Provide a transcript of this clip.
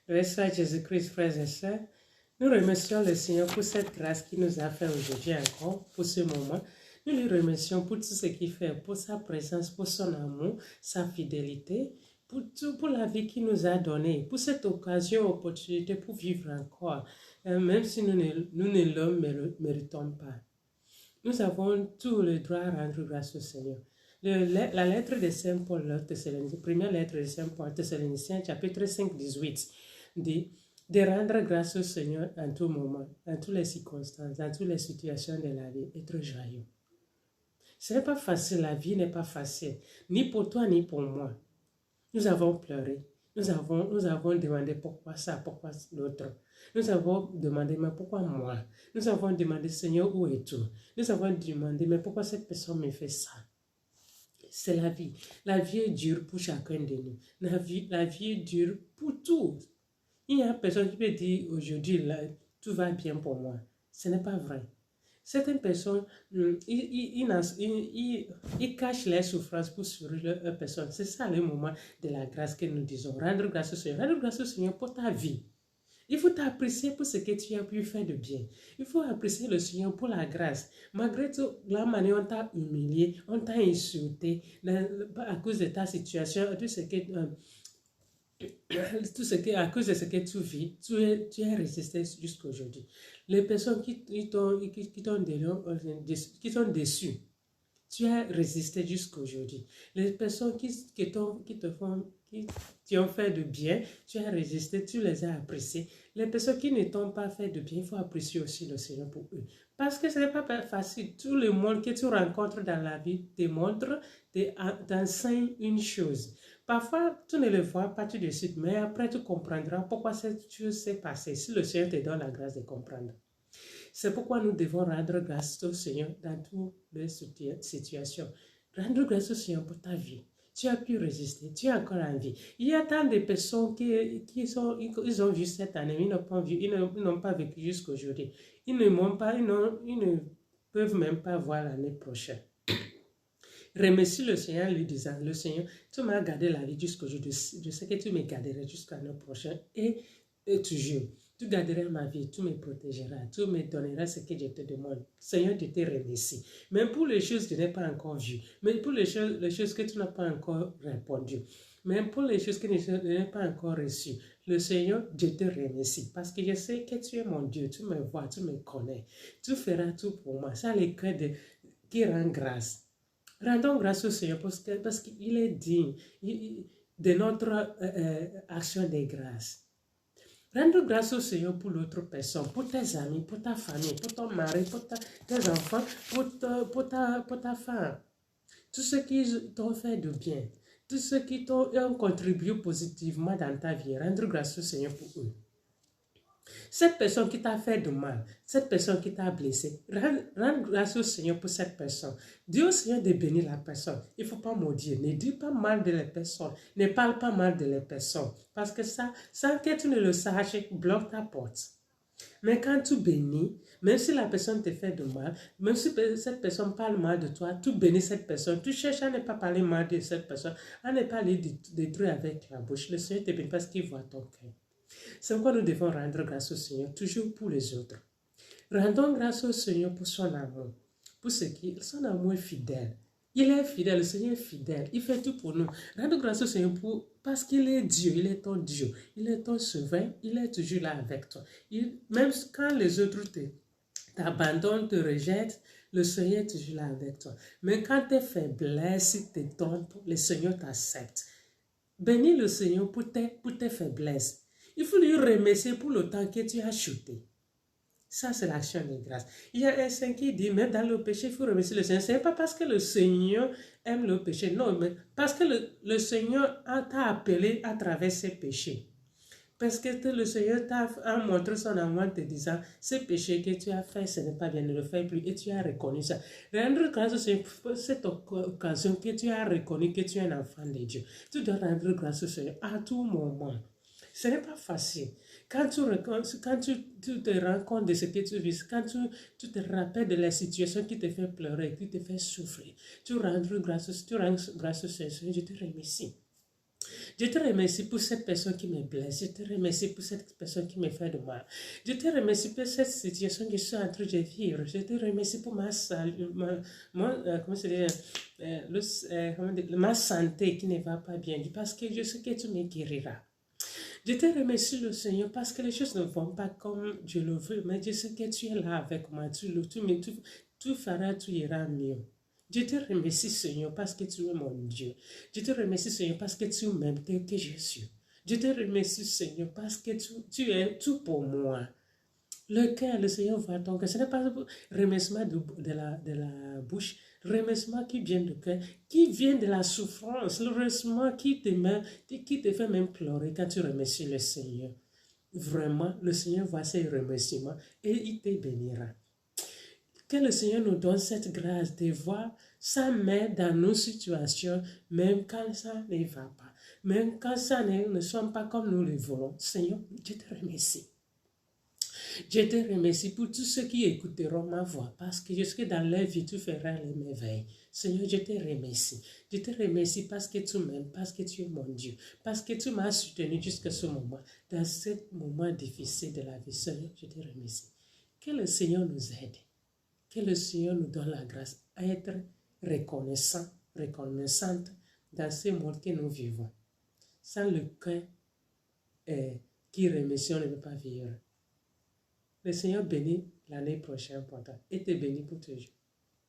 Reste Jésus-Christ, frères et sœurs. Nous remercions le Seigneur pour cette grâce qu'il nous a fait aujourd'hui encore, pour ce moment. Nous lui remercions pour tout ce qu'il fait, pour sa présence, pour son amour, sa fidélité, pour tout, pour la vie qu'il nous a donnée, pour cette occasion, opportunité pour vivre encore, même si nous ne le méritons pas. Nous avons tout le droit à rendre grâce au Seigneur. La lettre de Saint Paul, première lettre de Saint Paul, Thessaloniciens, chapitre 5, 18, dit de rendre grâce au Seigneur en tout moment, en toutes les circonstances, dans toutes les situations de la vie, être joyeux. Ce n'est pas facile, la vie n'est pas facile, ni pour toi, ni pour moi. Nous avons pleuré, nous avons demandé pourquoi ça, pourquoi l'autre. Nous avons demandé, mais pourquoi moi? Nous avons demandé, Seigneur, où es-tu? Nous avons demandé, mais pourquoi cette personne me fait ça? C'est la vie. La vie est dure pour chacun de nous. La vie est dure pour tous. Il n'y a personne qui peut dire aujourd'hui, tout va bien pour moi. Ce n'est pas vrai. Certaines personnes, ils cachent les souffrances pour sourire leur personne. C'est ça le moment de la grâce que nous disons. Rendre grâce au Seigneur. Rendre grâce au Seigneur pour ta vie. Il faut t'apprécier pour ce que tu as pu faire de bien. Il faut apprécier le Seigneur pour la grâce. Malgré tout, la manière on t'a humilié, on t'a insulté à cause de ta situation, tout ce que, à cause de ce que tu vis, tu es résisté jusqu'à aujourd'hui. Les personnes qui t'ont déçu, tu as résisté jusqu'à aujourd'hui. Les personnes qui t'ont fait de bien, tu as résisté, tu les as appréciées. Les personnes qui ne t'ont pas fait de bien, il faut apprécier aussi le Seigneur pour eux. Parce que ce n'est pas facile. Tout le monde que tu rencontres dans la vie te montre, t'enseigne une chose. Parfois, tu ne le vois pas tout de suite, mais après tu comprendras pourquoi cette chose s'est passée, si le Seigneur te donne la grâce de comprendre. C'est pourquoi nous devons rendre grâce au Seigneur dans toutes les situations. Rendre grâce au Seigneur pour ta vie. Tu as pu résister, tu es encore en vie. Il y a tant de personnes ils ont vu cette année, ils n'ont pas vécu jusqu'à aujourd'hui. Ils ne peuvent même pas voir l'année prochaine. Remercie le Seigneur en lui disant, le Seigneur, tu m'as gardé la vie jusqu'à aujourd'hui. Je sais que tu me garderas jusqu'à l'année prochaine et toujours. Tu garderas ma vie, tu me protégeras, tu me donneras ce que je te demande. Seigneur, je te remercie. Même pour les choses que tu n'as pas encore vues, même pour les choses que tu n'as pas encore répondues, même pour les choses que tu n'as pas encore reçues, le Seigneur, je te remercie parce que je sais que tu es mon Dieu, tu me vois, tu me connais, tu feras tout pour moi. C'est le cœur qui rend grâce. Rendons grâce au Seigneur parce qu'il est digne de notre action de grâce. Rendre grâce au Seigneur pour l'autre personne, pour tes amis, pour ta famille, pour ton mari, pour tes enfants, pour ta femme. Tout ce qui t'ont fait de bien, tout ce qui t'ont contribué positivement dans ta vie, rendre grâce au Seigneur pour eux. Cette personne qui t'a fait de mal, cette personne qui t'a blessé, rends grâce au Seigneur pour cette personne. Dis au Seigneur de bénir la personne. Il ne faut pas maudire. Ne dis pas mal de la personne. Ne parle pas mal de la personne. Parce que ça, sans que tu ne le saches, bloque ta porte. Mais quand tu bénis, même si la personne te fait de mal, même si cette personne parle mal de toi, tu bénis cette personne. Tu cherches à ne pas parler mal de cette personne, à ne pas les détruire avec la bouche. Le Seigneur te bénit parce qu'il voit ton cœur. C'est pourquoi nous devons rendre grâce au Seigneur, toujours pour les autres. Rendons grâce au Seigneur pour son amour, pour son amour est fidèle. Il est fidèle, le Seigneur est fidèle, il fait tout pour nous. Rendons grâce au Seigneur parce qu'il est Dieu, il est ton Dieu, il est ton souverain, il est toujours là avec toi. Même quand les autres t'abandonnent, te rejettent, le Seigneur est toujours là avec toi. Mais quand tes faiblesses te tombent, le Seigneur t'accepte. Bénis le Seigneur pour tes faiblesses. Il faut lui remercier pour le temps que tu as chuté. Ça, c'est l'action de grâce. Il y a un saint qui dit, même dans le péché, il faut remercier le Seigneur. Ce n'est pas parce que le Seigneur aime le péché, non, mais parce que le Seigneur t'a appelé à travers ses péchés. Parce que le Seigneur t'a montré son amour en te disant, ce péché que tu as fait, ce n'est pas bien, ne le fais plus, et tu as reconnu ça. Rendre grâce au Seigneur pour cette occasion que tu as reconnu que tu es un enfant de Dieu. Tu dois rendre grâce au Seigneur à tout moment. Ce n'est pas facile. Quand tu te rends compte de ce que tu vis, quand tu te rappelles de la situation qui te fait pleurer, qui te fait souffrir, tu rends grâce au Seigneur, je te remercie. Je te remercie pour cette personne qui me blesse. Je te remercie pour cette personne qui me fait de mal. Je te remercie pour cette situation que je suis en train de vivre. Je te remercie pour ma santé qui ne va pas bien. Parce que je sais que tu me guériras. Je te remercie, le Seigneur, parce que les choses ne vont pas comme je le veux. Mais je sais que tu es là avec moi. Tu feras, tu iras mieux. Je te remercie, Seigneur, parce que tu es mon Dieu. Je te remercie, Seigneur, parce que tu m'aimes tel que je suis. Je te remercie, Seigneur, parce que tu es tout pour moi. Le cœur, le Seigneur voit ton cœur. Ce n'est pas un remerciement de la bouche, remerciement qui vient du cœur, qui vient de la souffrance, le remerciement qui te fait même pleurer quand tu remercies le Seigneur. Vraiment, le Seigneur voit ces remerciements et il te bénira. Que le Seigneur nous donne cette grâce de voir sa main dans nos situations, même quand ça ne va pas, même quand ça ne soit pas comme nous le voulons. Seigneur, je te remercie. Je te remercie pour tous ceux qui écouteront ma voix, parce que jusque dans leur vie, tu feras les merveilles. Seigneur, je te remercie. Je te remercie parce que tu m'aimes, parce que tu es mon Dieu, parce que tu m'as soutenu jusqu'à ce moment, dans ce moment difficile de la vie. Seigneur, je te remercie. Que le Seigneur nous aide. Que le Seigneur nous donne la grâce à être reconnaissante dans ce monde que nous vivons. Sans le cœur qui remercie, on ne peut pas vivre. Le Seigneur bénit l'année prochaine pour toi et te bénit pour toujours.